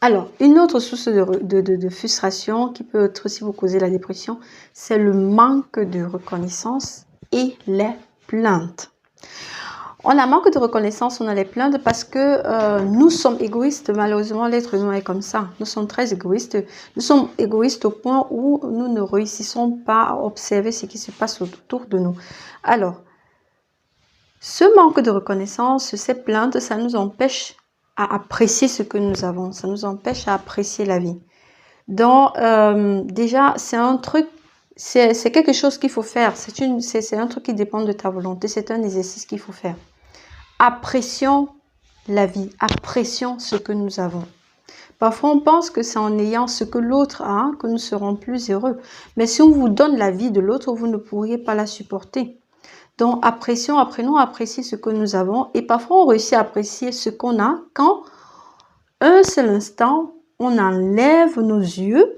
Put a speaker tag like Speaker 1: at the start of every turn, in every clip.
Speaker 1: Alors, une autre source de frustration qui peut aussi vous causer la dépression, c'est le manque de reconnaissance et les plaintes. On a manque de reconnaissance, on a les plaintes parce que nous sommes égoïstes. Malheureusement, l'être humain est comme ça. Nous sommes très égoïstes. Nous sommes égoïstes au point où nous ne réussissons pas à observer ce qui se passe autour de nous. Alors, ce manque de reconnaissance, ces plaintes, ça nous empêche à apprécier ce que nous avons. Ça nous empêche à apprécier la vie. Donc, déjà, c'est un truc, c'est quelque chose qu'il faut faire. C'est un truc qui dépend de ta volonté. C'est un exercice qu'il faut faire. Apprécions la vie. Apprécions ce que nous avons. Parfois, on pense que c'est en ayant ce que l'autre a que nous serons plus heureux. Mais si on vous donne la vie de l'autre, vous ne pourriez pas la supporter. Donc, apprenons à apprécier ce que nous avons. Et parfois, on réussit à apprécier ce qu'on a quand, un seul instant, on enlève nos yeux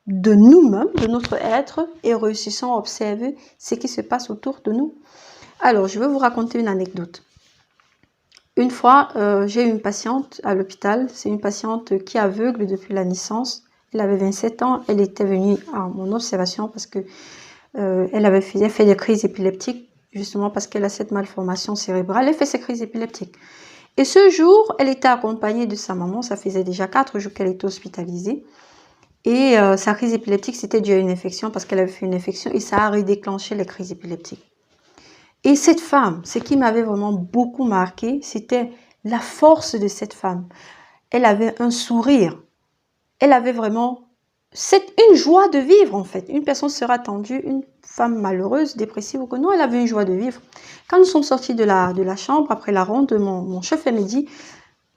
Speaker 1: de nous-mêmes, de notre être, et réussissons à observer ce qui se passe autour de nous. Alors, je vais vous raconter une anecdote. Une fois, j'ai eu une patiente à l'hôpital. C'est une patiente qui est aveugle depuis la naissance. Elle avait 27 ans. Elle était venue à mon observation parce que elle avait fait des crises épileptiques, justement parce qu'elle a cette malformation cérébrale. Elle fait ses crises épileptiques. Et ce jour, elle était accompagnée de sa maman. Ça faisait déjà 4 jours qu'elle était hospitalisée. Et sa crise épileptique, c'était dû à une infection parce qu'elle avait fait une infection et ça a redéclenché les crises épileptiques. Et cette femme, ce qui m'avait vraiment beaucoup marqué, c'était la force de cette femme. Elle avait un sourire. Elle avait vraiment une joie de vivre, en fait. Une personne sera attendue, une femme malheureuse, dépressive ou que non, elle avait une joie de vivre. Quand nous sommes sortis de la chambre, après la ronde, mon chef me dit,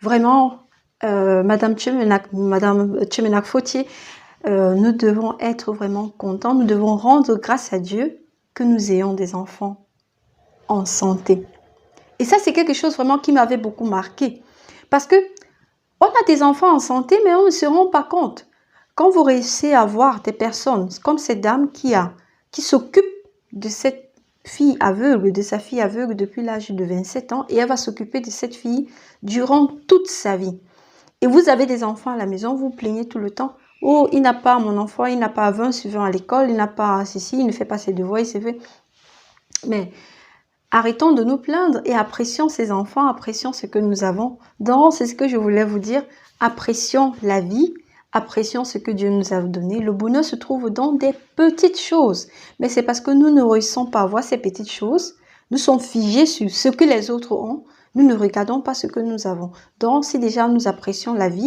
Speaker 1: vraiment, Madame Tchemenak-Fautier, nous devons être vraiment contents, nous devons rendre grâce à Dieu que nous ayons des enfants en santé. Et ça, c'est quelque chose vraiment qui m'avait beaucoup marqué. Parce que on a des enfants en santé, mais on ne se rend pas compte. Quand vous réussissez à voir des personnes comme cette dame qui s'occupe de cette fille aveugle, de sa fille aveugle depuis l'âge de 27 ans, et elle va s'occuper de cette fille durant toute sa vie. Et vous avez des enfants à la maison, vous plaignez tout le temps. Oh, il n'a pas, mon enfant, il n'a pas 20 suivants à l'école, il n'a pas ceci, il ne fait pas ses devoirs, il se fait. Mais arrêtons de nous plaindre et apprécions ces enfants, apprécions ce que nous avons. Donc, c'est ce que je voulais vous dire. Apprécions la vie, apprécions ce que Dieu nous a donné. Le bonheur se trouve dans des petites choses. Mais c'est parce que nous ne réussissons pas à voir ces petites choses. Nous sommes figés sur ce que les autres ont. Nous ne regardons pas ce que nous avons. Donc, si déjà nous apprécions la vie,